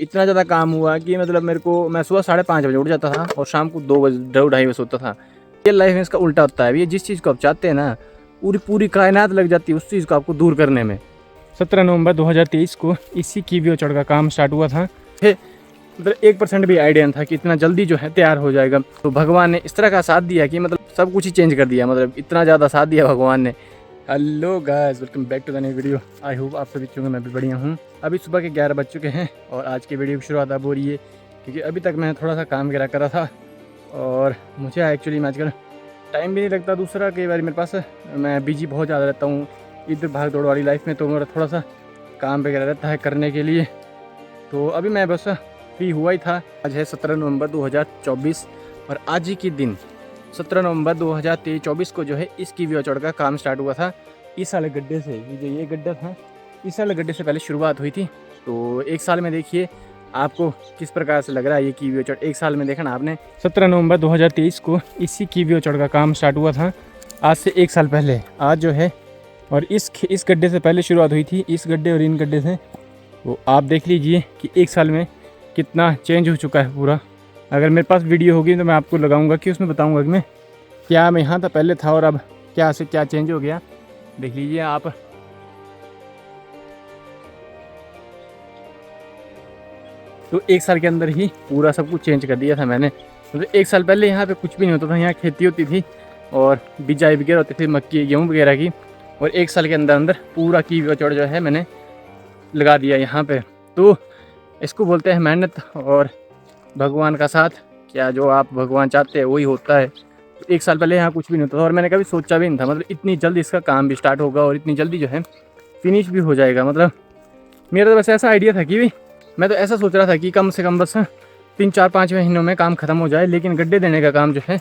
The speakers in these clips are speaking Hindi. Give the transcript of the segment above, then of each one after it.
इतना ज़्यादा काम हुआ कि मतलब मेरे को, मैं सुबह 5:30 बजे उठ जाता था और शाम को 2 बजे 2-2:30 बजे सोता था। ये लाइफ में इसका उल्टा होता है। ये जिस चीज़ को आप चाहते हैं ना, पूरी पूरी कायनात लग जाती है उस चीज़ को आपको दूर करने में। 17 नवंबर 2023 को इसी कीवी चढ़ का काम स्टार्ट हुआ था। मतलब 1% भी आइडिया नहीं था कि इतना जल्दी जो है तैयार हो जाएगा। तो भगवान ने इस तरह का साथ दिया कि मतलब सब कुछ ही चेंज कर दिया, मतलब इतना ज़्यादा साथ दिया भगवान ने। Hello guys, welcome back to the new video. I hope आप सभी चुके, मैं भी बढ़िया हूँ। अभी सुबह के 11 बज चुके हैं और आज की वीडियो की शुरुआत अब हो रही है क्योंकि अभी तक मैं थोड़ा सा काम वगैरह करा था और मुझे एक्चुअली में आजकल टाइम भी नहीं लगता। दूसरा कई बार मेरे पास मैं बिजी बहुत ज़्यादा रहता हूँ इधर भाग दौड़ वाली लाइफ में, तो मेरा थोड़ा सा काम वगैरह रहता है करने के लिए। तो अभी मैं बस फ्री हुआ ही था। आज है 17 नवंबर 2024 और आज ही के दिन 17 नवंबर 2024 को जो है इस कीवी चढ़ का काम स्टार्ट हुआ था। इस वाले गड्ढे से, ये गड्ढा था, इस वाले गड्ढे से पहले शुरुआत हुई थी। तो एक साल में देखिए आपको किस प्रकार से लग रहा है ये कीवी चढ़। एक साल में देखा ना आपने। 17 नवंबर 2023 को इसी कीवी चढ़ का काम स्टार्ट हुआ था, आज से एक साल पहले। आज जो है और इस गड्ढे से पहले शुरुआत हुई थी, इस गड्ढे और इन गड्ढे से। तो आप देख लीजिए कि एक साल में कितना चेंज हो चुका है पूरा। अगर मेरे पास वीडियो होगी तो मैं आपको लगाऊंगा कि उसमें बताऊंगा कि मैं क्या मैं यहाँ था पहले था और अब क्या से क्या चेंज हो गया। देख लीजिए आप। तो एक साल के अंदर ही पूरा सब कुछ चेंज कर दिया था मैंने। मतलब एक साल पहले यहाँ पे कुछ भी नहीं होता था, यहाँ खेती होती थी और बिजाई वगैरह होती थी मक्की गेहूँ वगैरह की। और एक साल के अंदर अंदर पूरा कीवी चढ़ जो है मैंने लगा दिया यहाँ पे। तो इसको बोलते हैं मेहनत और भगवान का साथ। क्या जो आप भगवान चाहते हैं वही होता है। तो एक साल पहले यहाँ कुछ भी नहीं होता था और मैंने कभी सोचा भी नहीं था मतलब इतनी जल्दी इसका काम भी स्टार्ट होगा और इतनी जल्दी जो है फिनिश भी हो जाएगा। मतलब मेरा तो वैसे ऐसा आइडिया था कि मैं तो ऐसा सोच रहा था कि कम से कम बस 3-4-5 महीनों में काम ख़त्म हो जाए। लेकिन गड्ढे देने का काम जो है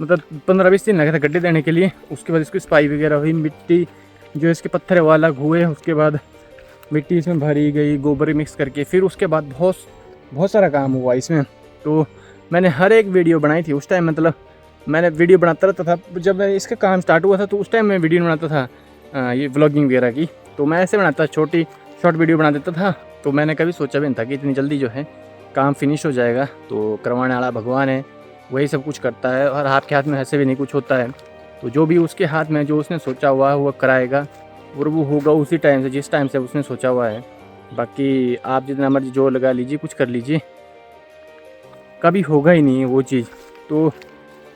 मतलब 15-20 दिन लगे थे गड्ढे देने के लिए। उसके बाद इसकी सफाई वगैरह हुई, मिट्टी जो इसके पत्थर वाला हुए, उसके बाद मिट्टी इसमें भरी गई गोबर मिक्स करके। फिर उसके बाद बहुत सारा काम हुआ इसमें। तो मैंने हर एक वीडियो बनाई थी उस टाइम। मतलब मैंने वीडियो बनाता रहता था जब मैं इसका काम स्टार्ट हुआ था। तो उस टाइम मैं वीडियो बनाता था ये व्लॉगिंग वगैरह की। तो मैं ऐसे बनाता था, शॉर्ट वीडियो बना देता था। तो मैंने कभी सोचा भी नहीं था कि इतनी जल्दी जो है काम फिनिश हो जाएगा। तो करवाने वाला भगवान है, वही सब कुछ करता है और आपके हाथ में ऐसे भी नहीं कुछ होता है। तो जो भी उसके हाथ में, जो उसने सोचा हुआ है वो कराएगा और वो होगा उसी टाइम से जिस टाइम से उसने सोचा हुआ है। बाकी आप जितना मर्जी जोर लगा लीजिए, कुछ कर लीजिए, कभी होगा ही नहीं है वो चीज़। तो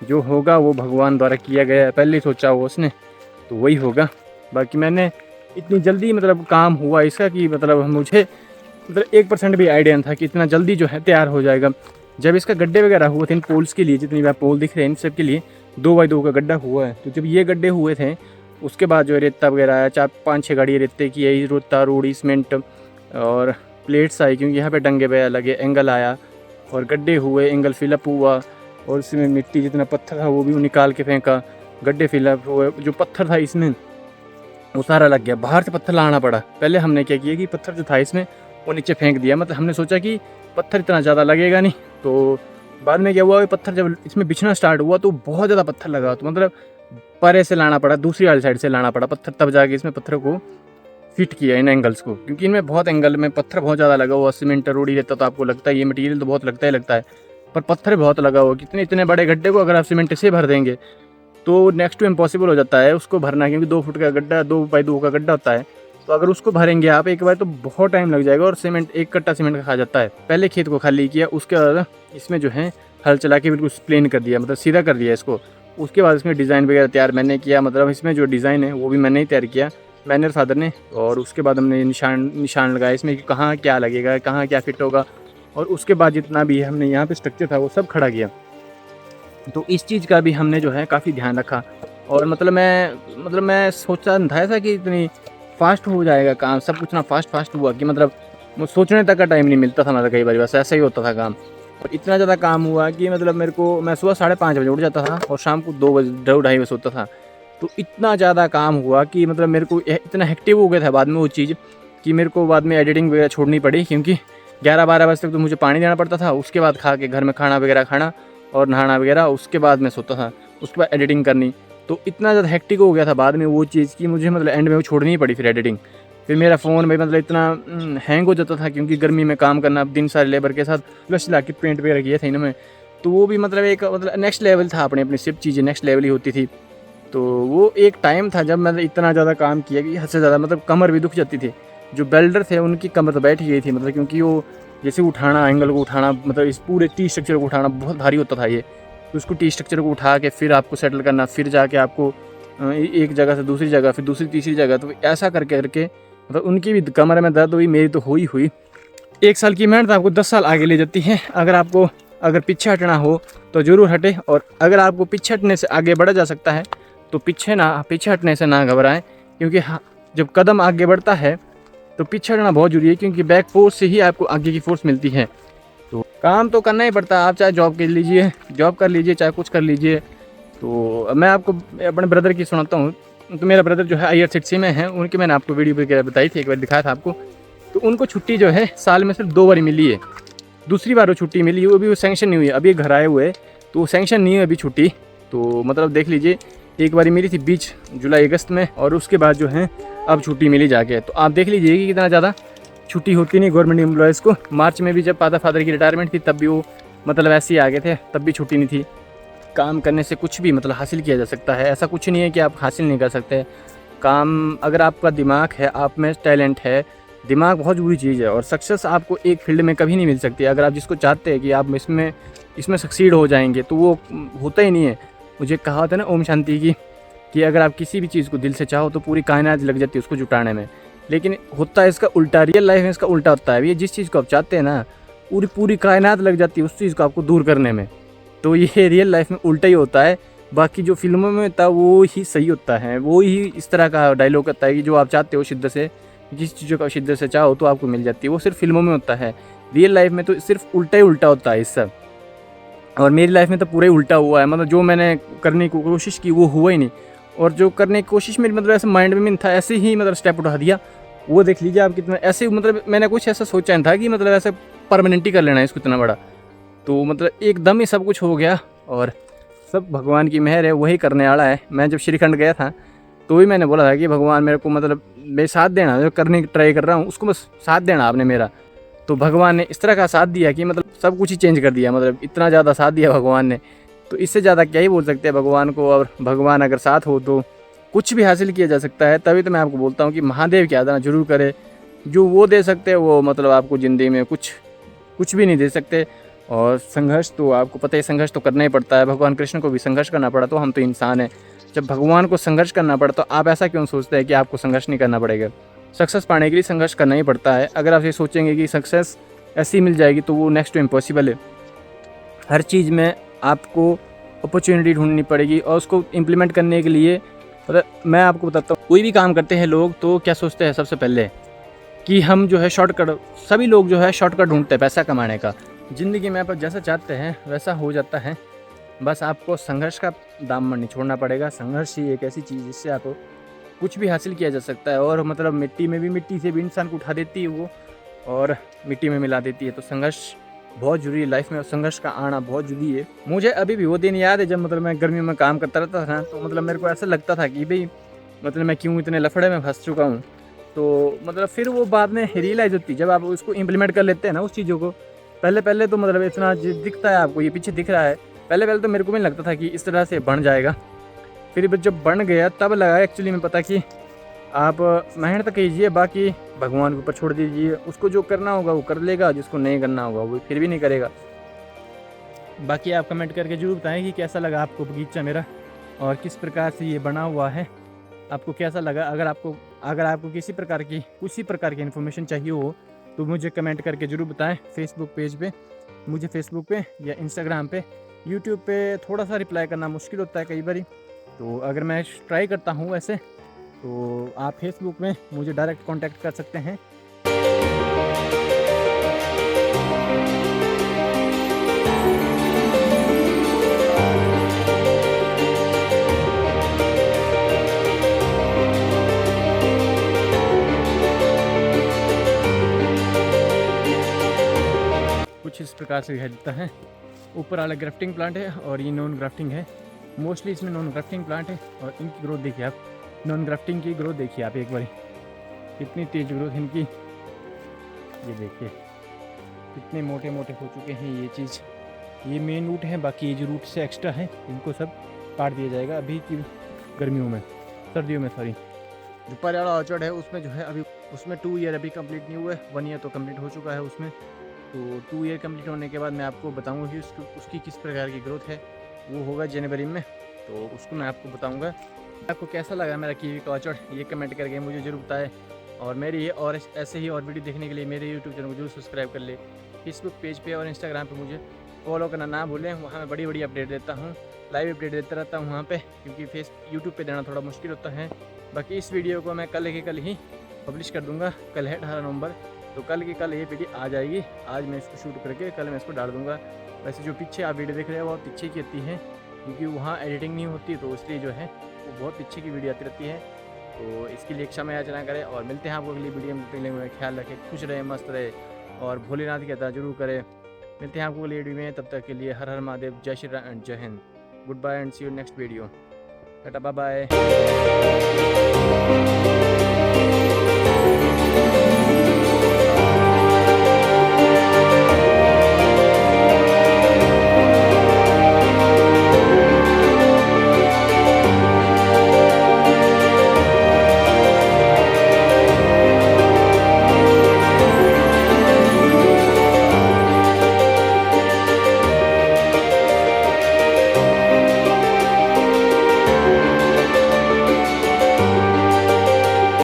जो होगा वो भगवान द्वारा किया गया है, पहले ही सोचा हुआ उसने, तो वही होगा। बाकी मैंने इतनी जल्दी मतलब काम हुआ इसका कि मतलब मुझे मतलब 1% भी आइडिया नहीं था कि इतना जल्दी जो है तैयार हो जाएगा। जब इसका गड्ढे वगैरह हुए थे इन पोल्स के लिए, जितनी भी पोल दिख रहे हैं इन सब के लिए 2x2 का गड्ढा हुआ है। तो जब ये गड्ढे हुए थे उसके बाद जो रेता वगैरह आया, 4-5-6 गाड़ी रेते की आई, रेता रोड़ी सीमेंट और प्लेट्स आई, क्योंकि यहाँ पे डंगे पे लगे, एंगल आया और गड्ढे हुए, एंगल फिलअप हुआ और इसमें मिट्टी जितना पत्थर था वो भी निकाल के फेंका, गड्ढे फिलअप हुए। जो पत्थर था इसमें वो सारा लग गया, बाहर से पत्थर लाना पड़ा। पहले हमने क्या किया कि पत्थर जो था इसमें वो नीचे फेंक दिया। मतलब हमने सोचा कि पत्थर इतना ज़्यादा लगेगा नहीं। तो बाद में क्या हुआ, पत्थर जब इसमें बिछना स्टार्ट हुआ तो बहुत ज़्यादा पत्थर लगा। तो मतलब परे से लाना पड़ा, दूसरी वाली साइड से लाना पड़ा पत्थर, तब जाके इसमें पत्थरों को फिट किया इन एंगल्स को, क्योंकि इनमें बहुत एंगल में पत्थर बहुत ज़्यादा लगा हुआ। सीमेंट रोड़ी रहता तो आपको लगता है ये मटीरियल तो बहुत लगता है, पर पत्थर बहुत लगा हुआ। कितने इतने बड़े गड्ढे को अगर आप सीमेंट से भर देंगे तो नेक्स्ट टू इम्पॉसिबल हो जाता है उसको भरना, क्योंकि 2 फुट का गड्ढा, 2x2 का गड्ढा होता है। तो अगर उसको भरेंगे आप एक बार तो बहुत टाइम लग जाएगा और सीमेंट, एक कट्टा सीमेंट का खा जाता है। पहले खेत को खाली किया, उसके बाद इसमें जो है हल चला के बिल्कुल प्लेन कर दिया, मतलब सीधा कर दिया इसको। उसके बाद इसमें डिज़ाइन वगैरह तैयार मैंने किया, मतलब इसमें जो डिज़ाइन है वो भी मैंने ही तैयार किया, मैंने और फादर ने। और उसके बाद हमने निशान लगाया इसमें कि कहाँ क्या लगेगा, कहाँ क्या फिट होगा। और उसके बाद जितना भी हमने यहाँ पे स्ट्रक्चर था वो सब खड़ा किया। तो इस चीज़ का भी हमने जो है काफ़ी ध्यान रखा। और मतलब मैं सोचा नहीं था ऐसा कि इतनी फास्ट हो जाएगा काम, सब कुछ ना फास्ट हुआ कि मतलब सोचने तक का टाइम नहीं मिलता था। मतलब कई बार बस ऐसा ही होता था काम। और इतना ज़्यादा काम हुआ कि मतलब मैं सुबह 5:30 बजे उठ जाता था और शाम को 2 बजे 2-2:30 बजे सोता था। तो इतना ज़्यादा काम हुआ कि मतलब मेरे को इतना हेक्टिव हो गया था बाद में वो चीज़ कि मेरे को बाद में एडिटिंग वगैरह छोड़नी पड़ी, क्योंकि 11-12 बजे तक तो मुझे पानी देना पड़ता था। उसके बाद खा के घर में खाना वगैरह खाना और नहाना वगैरह, उसके बाद मैं सोता था, उसके बाद एडिटिंग करनी। तो इतना ज़्यादा हेक्टिक हो गया था बाद में वो चीज़ कि मुझे मतलब एंड में वो छोड़नी ही पड़ी फिर एडिटिंग। फिर मेरा फ़ोन भाई मतलब इतना हैंग हो जाता था, क्योंकि गर्मी में काम करना दिन सारे लेबर के साथ, प्लस ला के पेंट वगैरह किए थे इन्होंने, तो वो भी मतलब एक मतलब नेक्स्ट लेवल था, अपनी सब चीज़ें नेक्स्ट लेवल ही होती थी। तो वो एक टाइम था जब मैंने इतना ज़्यादा काम किया कि हद से ज़्यादा मतलब कमर भी दुख जाती थी। जो बेल्डर थे उनकी कमर तो बैठ ही गई थी, मतलब क्योंकि वो जैसे उठाना, एंगल को उठाना, मतलब इस पूरे टी स्ट्रक्चर को उठाना बहुत भारी होता था ये। तो उसको टी स्ट्रक्चर को उठा के फिर आपको सेटल करना, फिर जाके आपको एक जगह से दूसरी जगह, फिर दूसरी तीसरी जगह, तो ऐसा करके करके मतलब उनकी भी कमर में दर्द हुई, मेरी तो हुई हुई। 1 साल की मेहनत आपको 10 साल आगे ले जाती है। अगर पीछे हटना हो तो ज़रूर हटे, और अगर आपको पीछे हटने से आगे बढ़ा जा सकता है तो पीछे हटने से ना घबराएं, क्योंकि जब कदम आगे बढ़ता है तो पीछे हटना बहुत जरूरी है, क्योंकि बैक फोर्स से ही आपको आगे की फोर्स मिलती है। तो काम तो करना ही पड़ता है, आप चाहे जॉब कर लीजिए, चाहे कुछ कर लीजिए। तो मैं आपको अपने ब्रदर की सुनाता हूँ। तो मेरा ब्रदर जो है IRCTC में है, उनकी मैंने आपको वीडियो वगैरह बताई थी, एक बार दिखाया था आपको। तो उनको छुट्टी जो है साल में सिर्फ 2 बार मिली है। दूसरी बार वो छुट्टी मिली, वो भी वो सैंक्शन नहीं हुई है, अभी घर आए हुए, तो सैंक्शन नहीं है अभी छुट्टी। तो मतलब देख लीजिए, एक बारी मिली थी बीच जुलाई अगस्त में, और उसके बाद जो है अब छुट्टी मिली जाके। तो आप देख लीजिए कि कितना ज़्यादा छुट्टी होती नहीं गवर्नमेंट एम्प्लॉयज़ को। मार्च में भी जब फादर की रिटायरमेंट थी, तब भी वो मतलब ऐसे ही आ गए थे, तब भी छुट्टी नहीं थी। काम करने से कुछ भी मतलब हासिल किया जा सकता है, ऐसा कुछ नहीं है कि आप हासिल नहीं कर सकते काम। अगर आपका दिमाग है, आप में टैलेंट है, दिमाग बहुत ज़रूरी चीज़ है, और सक्सेस आपको एक फील्ड में कभी नहीं मिल सकती। अगर आप जिसको चाहते हैं कि आप इसमें सक्सीड हो जाएंगे, तो वो होता ही नहीं है। मुझे कहावत है ना ओम शांति की, कि अगर आप किसी भी चीज़ को दिल से चाहो तो पूरी कायनात लग जाती है उसको जुटाने में। लेकिन होता है इसका उल्टा, रियल लाइफ में इसका उल्टा होता है। ये जिस चीज़ को आप चाहते हैं ना, पूरी कायनात लग जाती है उस चीज़ को आपको दूर करने में। तो ये रियल लाइफ में उल्टा ही होता है। बाकी जो फिल्मों में होता है वो ही सही होता है, वो ही इस तरह का डायलॉग होता है कि जो आप चाहते हो शिद्दत से, जिस चीज़ों का शिद्दत से चाहो तो आपको मिल जाती है। वो सिर्फ फिल्मों में होता है, रियल लाइफ में तो सिर्फ उल्टा ही उल्टा होता है इस सब। और मेरी लाइफ में तो पूरा ही उल्टा हुआ है, मतलब जो मैंने करने की कोशिश की वो हुआ ही नहीं, और जो करने की कोशिश मेरी मतलब ऐसे माइंड में था, ऐसे ही मतलब स्टेप उठा दिया। वो देख लीजिए आप कितना ऐसे, मतलब मैंने कुछ ऐसा सोचा नहीं था कि मतलब ऐसे परमानेंट ही कर लेना है इसको इतना बड़ा। तो मतलब एकदम ही सब कुछ हो गया, और सब भगवान की मेहर है, वही करने वाला है। मैं जब श्रीखंड गया था तो भी मैंने बोला था कि भगवान मेरे को मतलब मेरे साथ देना, जो करने की ट्राई कर रहा हूँ उसको बस साथ देना आपने मेरा। तो भगवान ने इस तरह का साथ दिया कि मतलब सब कुछ ही चेंज कर दिया, मतलब इतना ज़्यादा साथ दिया भगवान ने। तो इससे ज़्यादा क्या ही बोल सकते हैं भगवान को। और भगवान अगर साथ हो तो कुछ भी हासिल किया जा सकता है। तभी तो मैं आपको बोलता हूँ कि महादेव की आराधना जरूर करें। जो वो दे सकते हैं वो मतलब आपको ज़िंदगी में कुछ भी नहीं दे सकते। और संघर्ष तो आपको पता है, संघर्ष तो करना ही पड़ता है। भगवान कृष्ण को भी संघर्ष करना पड़ा, तो हम तो इंसान हैं। जब भगवान को संघर्ष करना पड़ा तो आप ऐसा क्यों सोचते हैं कि आपको संघर्ष नहीं करना पड़ेगा। सक्सेस पाने के लिए संघर्ष करना ही पड़ता है। अगर आप ये सोचेंगे कि सक्सेस ऐसी ही मिल जाएगी तो वो नेक्स्ट टू इम्पॉसिबल है। हर चीज़ में आपको अपॉर्चुनिटी ढूंढनी पड़ेगी, और उसको इम्प्लीमेंट करने के लिए मतलब मैं आपको बताता हूँ, कोई भी काम करते हैं लोग तो क्या सोचते हैं सबसे पहले कि हम जो है शॉर्टकट, सभी लोग जो है शॉर्टकट ढूंढते हैं पैसा कमाने का। ज़िंदगी में आप जैसा चाहते हैं वैसा हो जाता है, बस आपको संघर्ष का दामन नहीं छोड़ना पड़ेगा। संघर्ष ही एक ऐसी चीज़ जिससे आपको कुछ भी हासिल किया जा सकता है। और मतलब मिट्टी से भी इंसान को उठा देती है वो, और मिट्टी में मिला देती है। तो संघर्ष बहुत ज़रूरी है लाइफ में, और संघर्ष का आना बहुत ज़रूरी है। मुझे अभी भी वो दिन याद है जब मतलब मैं गर्मी में काम करता रहता था, तो मतलब मेरे को ऐसा लगता था कि भाई मतलब मैं क्यों इतने लफड़े में फंस चुका हूँ। तो मतलब फिर वो बाद में रियलाइज़ होती है जब आप उसको इम्प्लीमेंट कर लेते हैं ना उस चीज़ों को। पहले तो मतलब इतना दिखता है आपको, ये पीछे दिख रहा है। पहले तो मेरे को भी लगता था कि इस तरह से बन जाएगा। फिर जब बन गया तब लगा एक्चुअली में पता कि आप मेहनत कीजिए, बाकी भगवान के ऊपर छोड़ दीजिए। उसको जो करना होगा वो कर लेगा, जिसको नहीं करना होगा वो फिर भी नहीं करेगा। बाकी आप कमेंट करके जरूर बताएं कि कैसा लगा आपको बगीचा मेरा, और किस प्रकार से ये बना हुआ है, आपको कैसा लगा। अगर आपको किसी प्रकार की इन्फॉर्मेशन चाहिए हो तो मुझे कमेंट करके ज़रूर बताएं। फेसबुक पेज पे मुझे, फेसबुक पे या इंस्टाग्राम पे, यूट्यूब पे थोड़ा सा रिप्लाई करना मुश्किल होता है कई बार। तो अगर मैं ट्राई करता हूँ वैसे, तो आप फेसबुक में मुझे डायरेक्ट कांटेक्ट कर सकते हैं। कुछ इस प्रकार से दिखाई देता है। ऊपर वाला ग्राफ्टिंग प्लांट है और ये नॉन ग्राफ्टिंग है। मोस्टली इसमें नॉन ग्राफ्टिंग प्लांट है, और इनकी ग्रोथ देखिए आप, नॉन ग्राफ्टिंग की ग्रोथ देखिए आप एक बार। कितनी तेज ग्रोथ इनकी, ये देखिए कितने मोटे मोटे हो चुके हैं। ये चीज़, ये मेन रूट है, बाकी ये जो रूट से एक्स्ट्रा है इनको सब काट दिया जाएगा अभी की गर्मियों में, सर्दियों में सॉरी। जो पराड़ा ऑर्चर्ड है उसमें जो है अभी उसमें 2 ईयर अभी कंप्लीट नहीं हुआ है, 1 ईयर तो कंप्लीट हो चुका है उसमें। तो 2 ईयर कंप्लीट होने के बाद मैं आपको बताऊंगा कि उसकी किस प्रकार की ग्रोथ है, वो होगा जनवरी में, तो उसको मैं आपको बताऊंगा। आपको कैसा लगा मेरा कीवी का ऑर्चर्ड, ये कमेंट करके मुझे ज़रूर बताएं। और मेरी ये और ऐसे ही और वीडियो देखने के लिए मेरे यूट्यूब चैनल को जरूर सब्सक्राइब कर ले। फेसबुक पेज पे और इंस्टाग्राम पे मुझे फॉलो करना ना भूलें, वहाँ मैं बड़ी बड़ी अपडेट देता हूँ, लाइव अपडेट देता रहता हूँ वहाँ पे, क्योंकि यूट्यूब पे देना थोड़ा मुश्किल होता है। बाकी इस वीडियो को मैं कल के कल ही पब्लिश कर दूँगा, कल है 18 नवंबर, तो कल की कल ये वीडियो आ जाएगी। आज मैं इसको शूट करके कल मैं इसको डाल दूँगा। वैसे जो पीछे आप वीडियो देख रहे हैं वो पीछे की आती है, क्योंकि वहाँ एडिटिंग नहीं होती, तो इसलिए जो है वो बहुत पीछे की वीडियो आती रहती है। तो इसके लिए क्षमा याचना करें, और मिलते हैं आपको अगली वीडियो में। पहले में ख्याल रखें, खुश रहे, मस्त रहे, और भोलेनाथ की अदा जरूर करें। मिलते हैं आपको अगली वीडियो में, तब तक के लिए हर हर महादेव, जय श्री राम एंड जय हिंद। Good bye and see you next video. Tata bye bye.